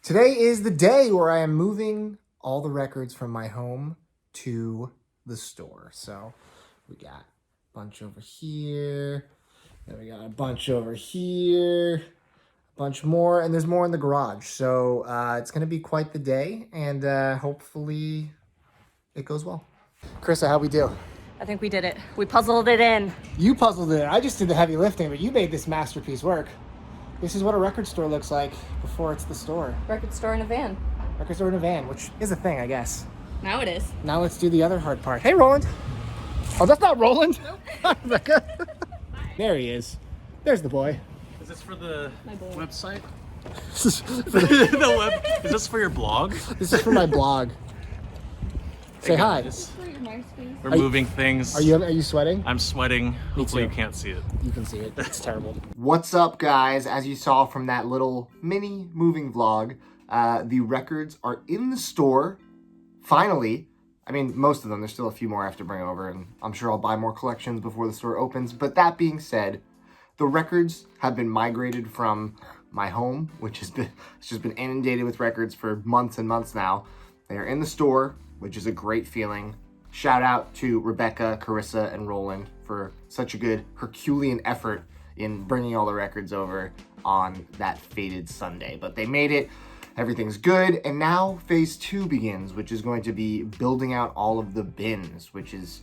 Today is the day where I am moving all the records from my home to the store. So we got a bunch over here, then we got a bunch over here, a bunch more, and there's more in the garage. So it's going to be quite the day, and hopefully it goes well. Krista, how'd we do? I think we did it. We puzzled it in. You puzzled it. I just did the heavy lifting, but you made this masterpiece work. This is what a record store looks like before it's the store. Record store in a van. Record store in a van, which is a thing, I guess. Now it is. Now let's do the other hard part. Hey, Roland. Oh, that's not Roland. Nope. Hi, Rebecca. There he is. There's the boy. Is this for the website? This is for The web. Is this for your blog? This is for my blog. Say hi. Guys. For your MySpace. We're moving things. Are you sweating? I'm sweating. Hopefully you too. can't see it. You can see it. It's terrible. What's up, guys? As you saw from that little mini moving vlog, the records are in the store. Finally. I mean, most of them. There's still a few more I have to bring over, and I'm sure I'll buy more collections before the store opens. But that being said, the records have been migrated from my home, which has been it's just been inundated with records for months and months now. They are in the store, which is a great feeling. Shout out to Rebecca, Carissa, and Roland for such a good Herculean effort in bringing all the records over on that fated Sunday. But they made it. Everything's good, and now phase 2 begins, which is going to be building out all of the bins, which is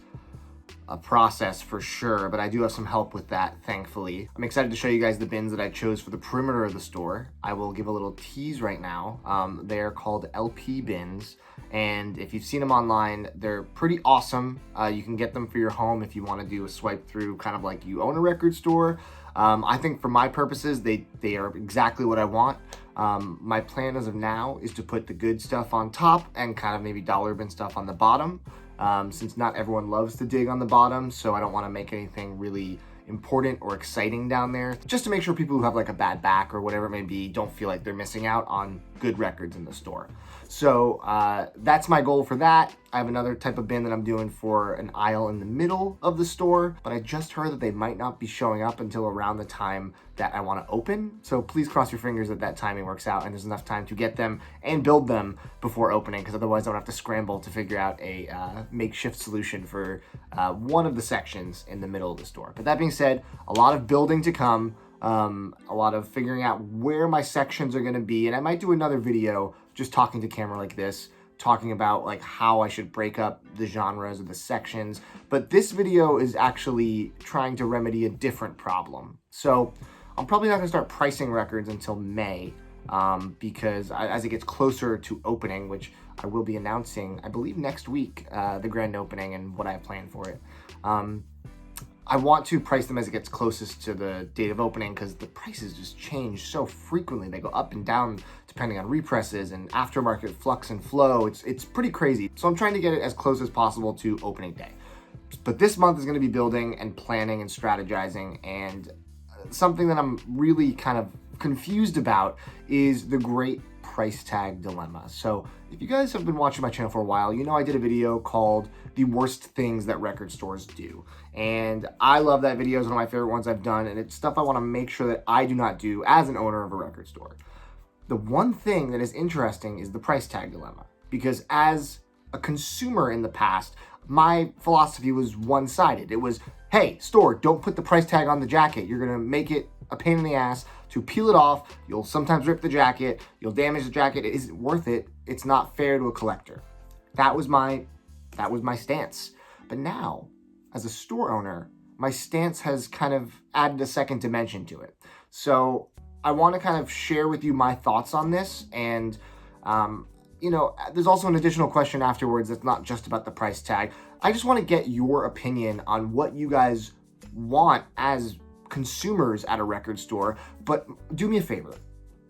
a process for sure, but I do have some help with that, thankfully. I'm excited to show you guys the bins that I chose for the perimeter of the store. I will give a little tease right now. They're called LP bins, and if you've seen them online, they're pretty awesome. You can get them for your home if you want to do a swipe through, kind of like you own a record store. I think for my purposes, they are exactly what I want. My plan as of now is to put the good stuff on top and kind of maybe dollar bin stuff on the bottom. Since not everyone loves to dig on the bottom, so I don't want to make anything really important or exciting down there, just to make sure people who have like a bad back or whatever it may be don't feel like they're missing out on good records in the store. So that's my goal for that. I have another type of bin that I'm doing for an aisle in the middle of the store, but I just heard that they might not be showing up until around the time that I want to open. So please cross your fingers that timing works out and there's enough time to get them and build them before opening, because otherwise I would have to scramble to figure out a makeshift solution for one of the sections in the middle of the store. But that being said, a lot of building to come, a lot of figuring out where my sections are going to be, and I might do another video just talking to camera like this, talking about like how I should break up the genres of the sections. But this video is actually trying to remedy a different problem. So I'm probably not going to start pricing records until May, because as it gets closer to opening, which I will be announcing, I believe next week, the grand opening and what I have planned for it. I want to price them as it gets closest to the date of opening, because the prices just change so frequently. They go up and down depending on represses and aftermarket flux and flow. It's pretty crazy. So I'm trying to get it as close as possible to opening day. But this month is going to be building and planning and strategizing, and something that I'm really kind of confused about is the great price tag dilemma. So if you guys have been watching my channel for a while, you know I did a video called The Worst Things That Record Stores Do. And I love that video. It's one of my favorite ones I've done, and it's stuff I want to make sure that I do not do as an owner of a record store. The one thing that is interesting is the price tag dilemma, because as a consumer in the past, my philosophy was one-sided. It was, hey, store, don't put the price tag on the jacket. You're going to make it a pain in the ass to peel it off. You'll sometimes rip the jacket. You'll damage the jacket. It isn't worth it. It's not fair to a collector. That was my stance. But now, as a store owner, my stance has kind of added a second dimension to it. So I want to kind of share with you my thoughts on this, and you know, there's also an additional question afterwards that's not just about the price tag. I just want to get your opinion on what you guys want as consumers at a record store, but do me a favor.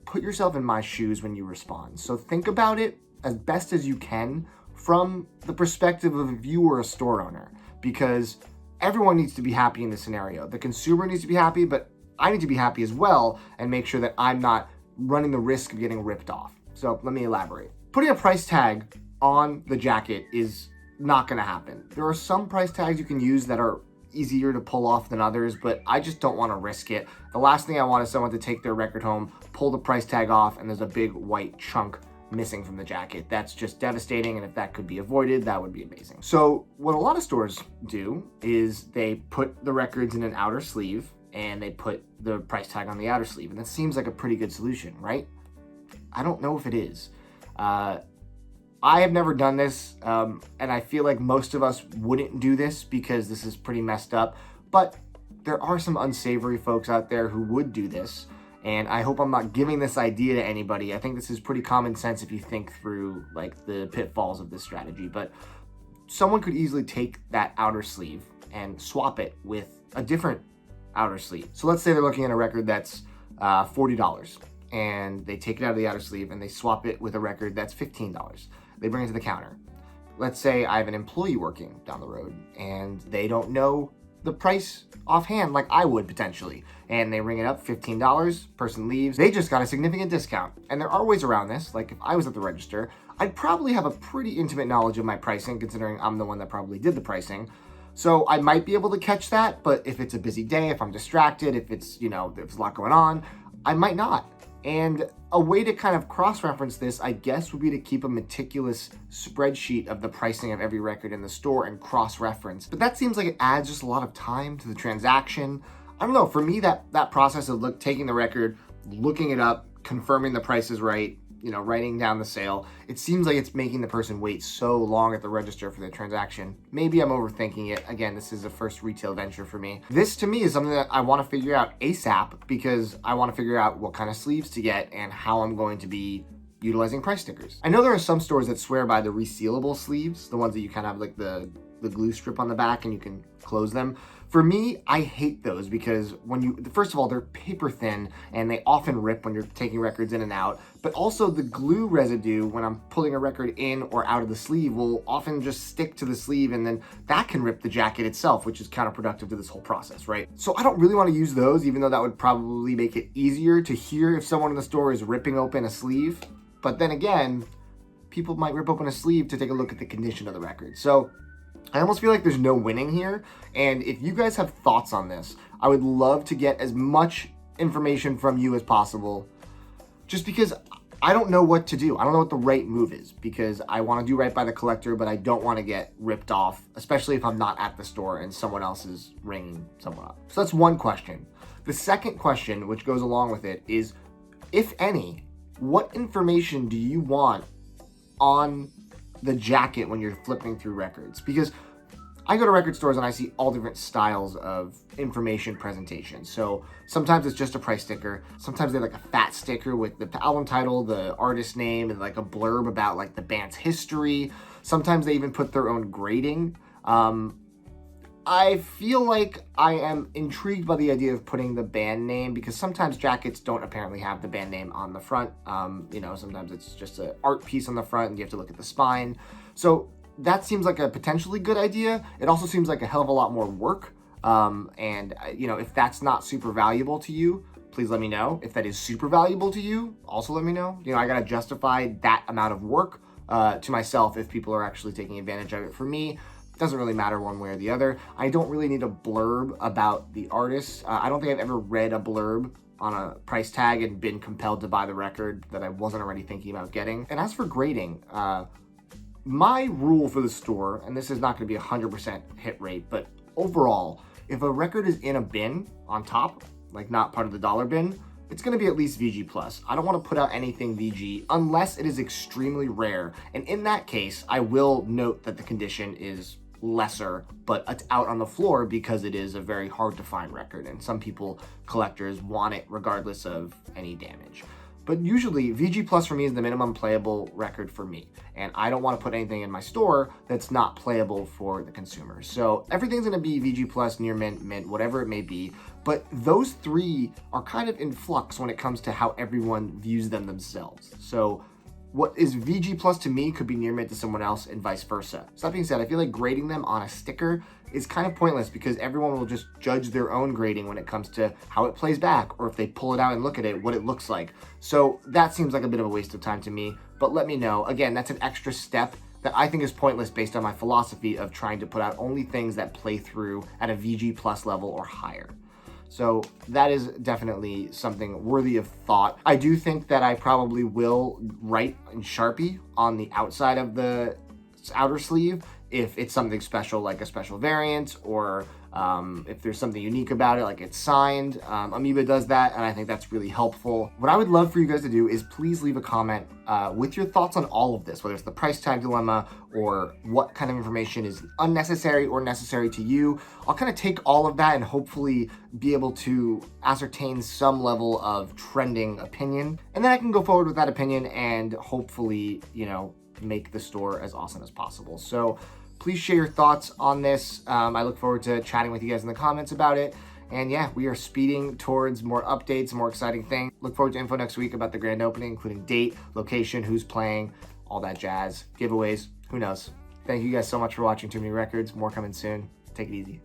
Put yourself in my shoes when you respond. So think about it as best as you can from the perspective of if you were a store owner, because everyone needs to be happy in this scenario. The consumer needs to be happy, but I need to be happy as well and make sure that I'm not running the risk of getting ripped off. So let me elaborate. Putting a price tag on the jacket is not going to happen. There are some price tags you can use that are easier to pull off than others, but I just don't want to risk it. The last thing I want is someone to take their record home, pull the price tag off, and there's a big white chunk missing from the jacket. That's just devastating, and if that could be avoided, that would be amazing. So what a lot of stores do is they put the records in an outer sleeve, and they put the price tag on the outer sleeve, and that seems like a pretty good solution, right? I don't know if it is. I have never done this, and I feel like most of us wouldn't do this because this is pretty messed up, but there are some unsavory folks out there who would do this, and I hope I'm not giving this idea to anybody. I think this is pretty common sense if you think through like the pitfalls of this strategy, but someone could easily take that outer sleeve and swap it with a different outer sleeve. So let's say they're looking at a record that's $40, and they take it out of the outer sleeve and they swap it with a record that's $15. They bring it to the counter. Let's say I have an employee working down the road and they don't know the price offhand like I would potentially, and they ring it up, $15, person leaves, they just got a significant discount. And there are ways around this. Like if I was at the register, I'd probably have a pretty intimate knowledge of my pricing, considering I'm the one that probably did the pricing. So I might be able to catch that, but if it's a busy day, if I'm distracted, if it's, you know, there's a lot going on, I might not. And a way to kind of cross-reference this, I guess, would be to keep a meticulous spreadsheet of the pricing of every record in the store and cross-reference. But that seems like it adds just a lot of time to the transaction. I don't know, for me, that process of taking the record, looking it up, confirming the price is right, you know, writing down the sale, it seems like it's making the person wait so long at the register for their transaction. Maybe I'm overthinking it. Again, this is a first retail venture for me. This to me is something that I want to figure out ASAP, because I want to figure out what kind of sleeves to get and how I'm going to be utilizing price stickers. I know there are some stores that swear by the resealable sleeves, the ones that you kind of have like the glue strip on the back and you can close them. For me, I hate those because first of all, they're paper thin and they often rip when you're taking records in and out, but also the glue residue when I'm pulling a record in or out of the sleeve will often just stick to the sleeve, and then that can rip the jacket itself, which is counterproductive to this whole process, right? So I don't really want to use those, even though that would probably make it easier to hear if someone in the store is ripping open a sleeve. But then again, people might rip open a sleeve to take a look at the condition of the record. So I almost feel like there's no winning here, and if you guys have thoughts on this, I would love to get as much information from you as possible, just because I don't know what to do. I don't know what the right move is, because I want to do right by the collector, but I don't want to get ripped off, especially if I'm not at the store and someone else is ringing someone up. So that's one question. The second question, which goes along with it, is, if any, what information do you want on the jacket when you're flipping through records? Because I go to record stores and I see all different styles of information presentation. So sometimes it's just a price sticker. Sometimes they have like a fat sticker with the album title, the artist name, and like a blurb about like the band's history. Sometimes they even put their own grading. I feel like I am intrigued by the idea of putting the band name, because sometimes jackets don't apparently have the band name on the front. You know, sometimes it's just an art piece on the front and you have to look at the spine. So that seems like a potentially good idea. It also seems like a hell of a lot more work. And you know, if that's not super valuable to you, please let me know. If that is super valuable to you, also let me know. You know, I gotta justify that amount of work to myself if people are actually taking advantage of it. For me, doesn't really matter one way or the other. I don't really need a blurb about the artist. I don't think I've ever read a blurb on a price tag and been compelled to buy the record that I wasn't already thinking about getting. And as for grading, my rule for the store, and this is not gonna be 100% hit rate, but overall, if a record is in a bin on top, like not part of the dollar bin, it's gonna be at least VG+. I don't wanna put out anything VG unless it is extremely rare. And in that case, I will note that the condition is lesser, but it's out on the floor because it is a very hard to find record, and some people, collectors, want it regardless of any damage. But usually VG+ for me is the minimum playable record for me, and I don't want to put anything in my store that's not playable for the consumer. So everything's going to be VG+, near mint, mint, whatever it may be, but those three are kind of in flux when it comes to how everyone views them themselves. So what is VG+ to me could be near mint to someone else, and vice versa. So that being said, I feel like grading them on a sticker is kind of pointless, because everyone will just judge their own grading when it comes to how it plays back, or if they pull it out and look at it, what it looks like. So that seems like a bit of a waste of time to me, but let me know. Again, that's an extra step that I think is pointless based on my philosophy of trying to put out only things that play through at a VG plus level or higher. So that is definitely something worthy of thought. I do think that I probably will write in Sharpie on the outside of the outer sleeve if it's something special, like a special variant, or if there's something unique about it, like it's signed. Amoeba does that, and I think that's really helpful. What I would love for you guys to do is please leave a comment with your thoughts on all of this, whether it's the price tag dilemma or what kind of information is unnecessary or necessary to you. I'll kind of take all of that and hopefully be able to ascertain some level of trending opinion, and then I can go forward with that opinion and hopefully, you know, make the store as awesome as possible. So please share your thoughts on this. I look forward to chatting with you guys in the comments about it. And yeah, we are speeding towards more updates, more exciting things. Look forward to info next week about the grand opening, including date, location, who's playing, all that jazz, giveaways, who knows. Thank you guys so much for watching Too Many Records. More coming soon. Take it easy.